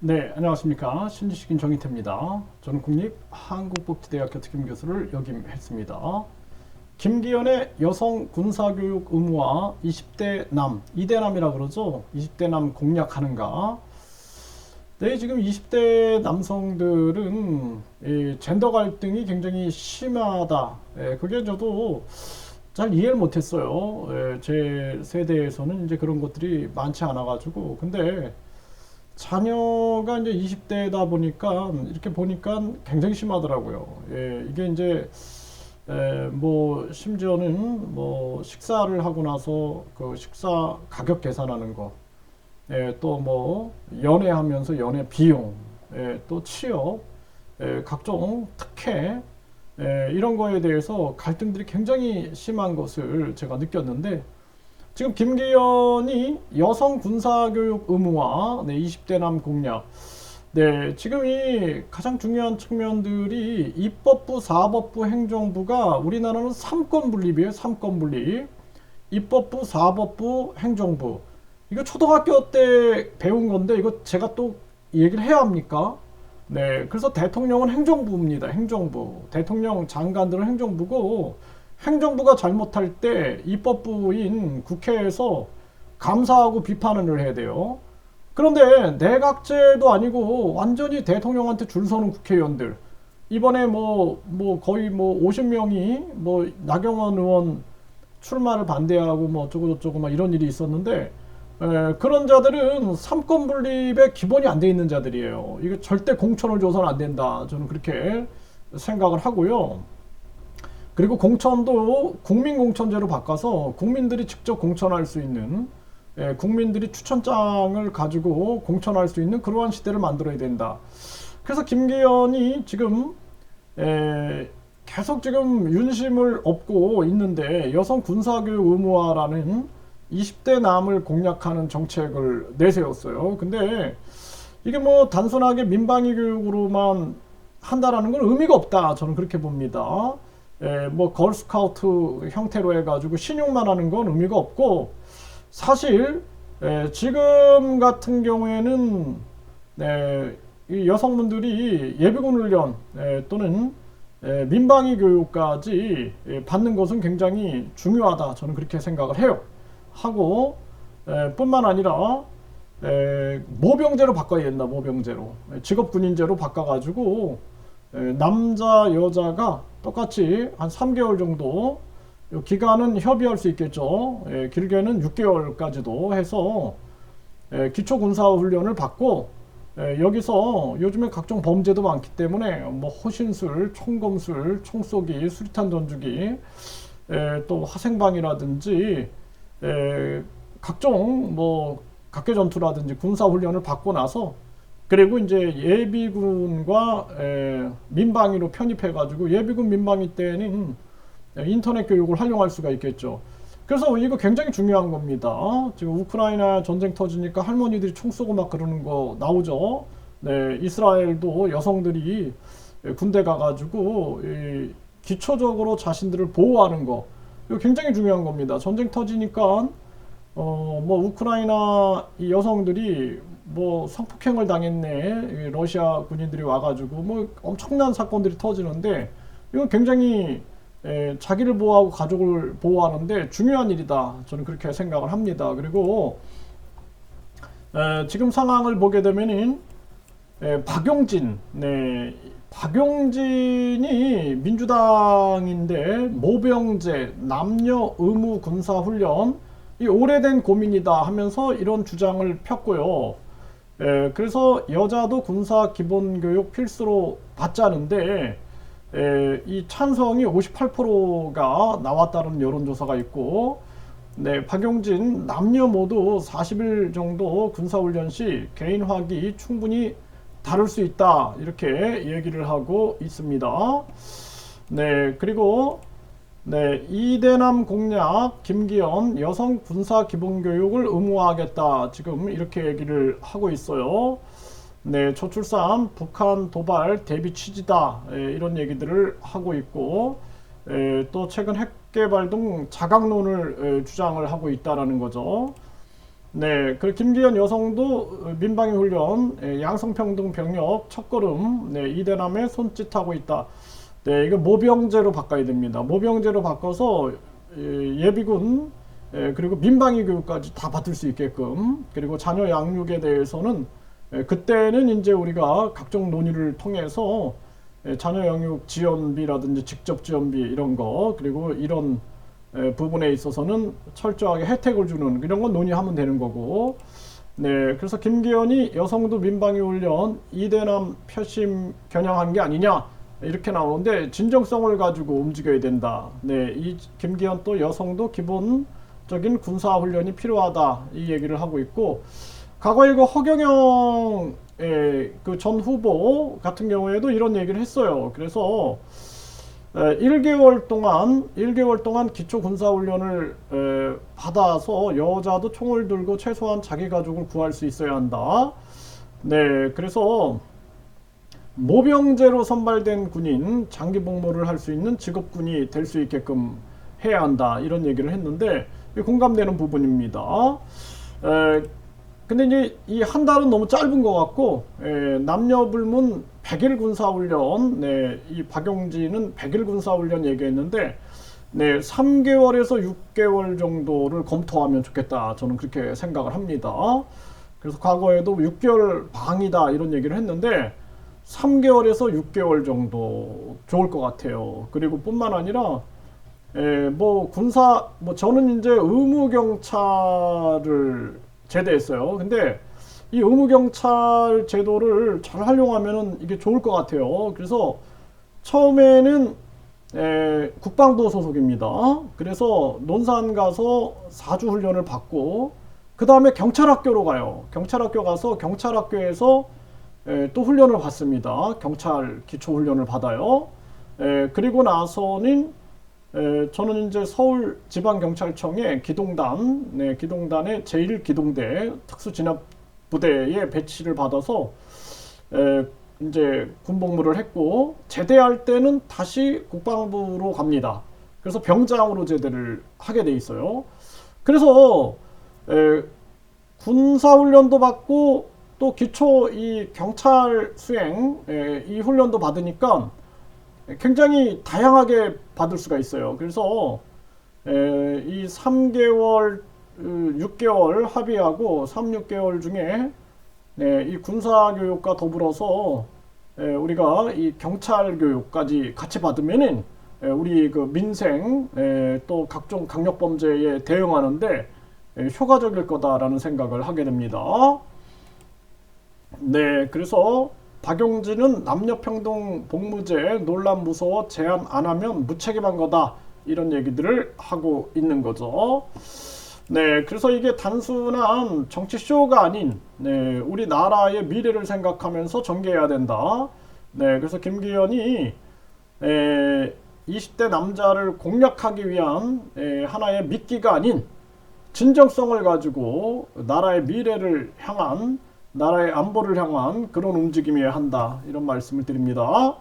네, 안녕하십니까. 신지식인 정희태입니다. 저는 국립한국복지대학교 특임교수를 역임했습니다. 김기현의 여성 군사교육 의무화 20대 남, 2대남이라 그러죠. 20대 남 공략하는가. 네, 지금 20대 남성들은 이 젠더 갈등이 굉장히 심하다. 그게 저도 잘 이해를 못했어요. 제 세대에서는 이제 그런 것들이 많지 않아가지고. 근데 자녀가 이제 20대다 보니까 이렇게 보니까 굉장히 심하더라고요. 이게 이제 뭐 심지어는 뭐 식사를 하고 나서 그 식사 가격 계산하는 거, 또 뭐 연애하면서 연애 비용, 또 취업, 각종 특혜, 이런 거에 대해서 갈등들이 굉장히 심한 것을 제가 느꼈는데 지금 김기현이 여성 군사교육 의무화, 20대 남 공략. 네, 지금 이 가장 중요한 측면들이 입법부, 사법부, 행정부가 우리나라는 삼권 분립이에요. 삼권 분립. 입법부, 사법부, 행정부. 이거 초등학교 때 배운 건데 이거 제가 또 얘기를 해야 합니까? 네, 그래서 대통령은 행정부입니다. 행정부. 대통령 장관들은 행정부고 행정부가 잘못할 때 입법부인 국회에서 감사하고 비판을 해야 돼요. 그런데 내각제도 아니고 완전히 대통령한테 줄 서는 국회의원들. 이번에 거의 50명이 나경원 의원 출마를 반대하고 어쩌고저쩌고 막 이런 일이 있었는데, 그런 자들은 삼권 분립의 기본이 안 돼 있는 자들이에요. 이거 절대 공천을 줘서는 안 된다. 저는 그렇게 생각을 하고요. 그리고 공천도 국민공천제로 바꿔서 국민들이 직접 공천할 수 있는, 국민들이 추천장을 가지고 공천할 수 있는 그러한 시대를 만들어야 된다. 그래서 김기현이 지금 계속 지금 윤심을 얻고 있는데 여성 군사교육 의무화라는 20대 남을 공략하는 정책을 내세웠어요. 근데 이게 단순하게 민방위 교육으로만 한다라는 건 의미가 없다. 저는 그렇게 봅니다. 걸스카우트 형태로 해가지고 신용만 하는 건 의미가 없고, 사실 지금 같은 경우에는 이 여성분들이 예비군 훈련 또는 민방위 교육까지 받는 것은 굉장히 중요하다. 저는 그렇게 생각을 해요. 하고 뿐만 아니라 모병제로 바꿔야 된다. 모병제로 직업군인제로 바꿔가지고 남자 여자가 똑같이 한 3개월 정도 기간은 협의할 수 있겠죠. 길게는 6개월까지도 해서 기초군사훈련을 받고, 여기서 요즘에 각종 범죄도 많기 때문에 호신술, 총검술, 총쏘기, 수리탄 던지기, 또 화생방이라든지 각종 각계전투라든지 군사훈련을 받고 나서, 그리고 이제 예비군과 민방위로 편입해가지고 예비군 민방위 때는 인터넷 교육을 활용할 수가 있겠죠. 그래서 이거 굉장히 중요한 겁니다. 지금 우크라이나 전쟁 터지니까 할머니들이 총 쏘고 막 그러는 거 나오죠. 네, 이스라엘도 여성들이 군대 가가지고 기초적으로 자신들을 보호하는 거, 이거 굉장히 중요한 겁니다. 전쟁 터지니까 우크라이나 이 여성들이 성폭행을 당했네. 러시아 군인들이 와가지고 엄청난 사건들이 터지는데, 이건 굉장히 자기를 보호하고 가족을 보호하는데 중요한 일이다. 저는 그렇게 생각을 합니다. 그리고 지금 상황을 보게 되면은 박용진, 박용진이 민주당인데 모병제, 남녀 의무 군사 훈련, 이 오래된 고민이다 하면서 이런 주장을 폈고요. 그래서 여자도 군사 기본교육 필수로 받자는데 이 찬성이 58%가 나왔다는 여론조사가 있고, 박용진 남녀 모두 40일 정도 군사훈련 시 개인화기 충분히 다룰 수 있다, 이렇게 얘기를 하고 있습니다. 그리고 2대남 공략 김기현 여성 군사 기본교육을 의무화하겠다, 지금 이렇게 얘기를 하고 있어요. 저출산, 북한 도발 대비 취지다, 이런 얘기들을 하고 있고, 또 최근 핵개발 등 자각론을 주장을 하고 있다라는 거죠. 네, 그 김기현 여성도 민방위 훈련, 양성평등 병역 첫걸음, 네, 이대남에 손짓하고 있다. 네, 이거 모병제로 바꿔야 됩니다. 모병제로 바꿔서 예비군, 그리고 민방위 교육까지 다 받을 수 있게끔, 그리고 자녀 양육에 대해서는 그때는 이제 우리가 각종 논의를 통해서 자녀 양육 지원비라든지 직접 지원비 이런 거, 그리고 이런 부분에 있어서는 철저하게 혜택을 주는 이런 건 논의하면 되는 거고. 네, 그래서 김기현이 여성도 민방위 훈련 이대남 표심 겨냥한 게 아니냐 이렇게 나오는데, 진정성을 가지고 움직여야 된다. 네, 이 김기현 또 여성도 기본적인 군사 훈련이 필요하다 이 얘기를 하고 있고, 과거에 그 허경영 그 전 후보 같은 경우에도 이런 얘기를 했어요. 그래서 1개월 동안 기초 군사 훈련을 받아서 여자도 총을 들고 최소한 자기 가족을 구할 수 있어야 한다. 네, 그래서 모병제로 선발된 군인 장기 복무를 할 수 있는 직업군이 될 수 있게끔 해야 한다 이런 얘기를 했는데, 공감되는 부분입니다. 근데 이제 이 한 달은 너무 짧은 것 같고, 남녀 불문 100일 군사훈련, 네, 이 박용진은 100일 군사훈련 얘기했는데, 네, 3개월에서 6개월 정도를 검토하면 좋겠다. 저는 그렇게 생각을 합니다. 그래서 과거에도 6개월 방이다 이런 얘기를 했는데, 3개월에서 6개월 정도 좋을 것 같아요. 그리고 뿐만 아니라 저는 이제 의무경찰을 제대했어요. 근데 이 의무경찰 제도를 잘 활용하면 이게 좋을 것 같아요. 그래서 처음에는 국방부 소속입니다. 그래서 논산 가서 4주 훈련을 받고, 그 다음에 경찰학교로 가요. 경찰학교 가서 경찰학교에서 또 훈련을 받습니다. 경찰 기초훈련을 받아요. 그리고 나서는 저는 이제 서울지방경찰청의 기동단, 네, 기동단의 제1기동대 특수진압부대에 배치를 받아서 이제 군복무를 했고, 제대할 때는 다시 국방부로 갑니다. 그래서 병장으로 제대를 하게 돼 있어요. 그래서 군사훈련도 받고 또 기초 이 경찰 수행 이 훈련도 받으니까 굉장히 다양하게 받을 수가 있어요. 그래서 이 3개월, 6개월 합의하고 3, 6개월 중에 이 군사교육과 더불어서 우리가 이 경찰교육까지 같이 받으면은 우리 그 민생 또 각종 강력범죄에 대응하는데 효과적일 거다라는 생각을 하게 됩니다. 네, 그래서 박용진은 남녀평등 복무제 논란 무서워 제안 안 하면 무책임한 거다 이런 얘기들을 하고 있는 거죠. 네, 그래서 이게 단순한 정치 쇼가 아닌 우리나라의 미래를 생각하면서 전개해야 된다. 네, 그래서 김기현이 20대 남자를 공략하기 위한 하나의 미끼가 아닌 진정성을 가지고 나라의 미래를 향한, 나라의 안보를 향한 그런 움직임이어야 한다 이런 말씀을 드립니다.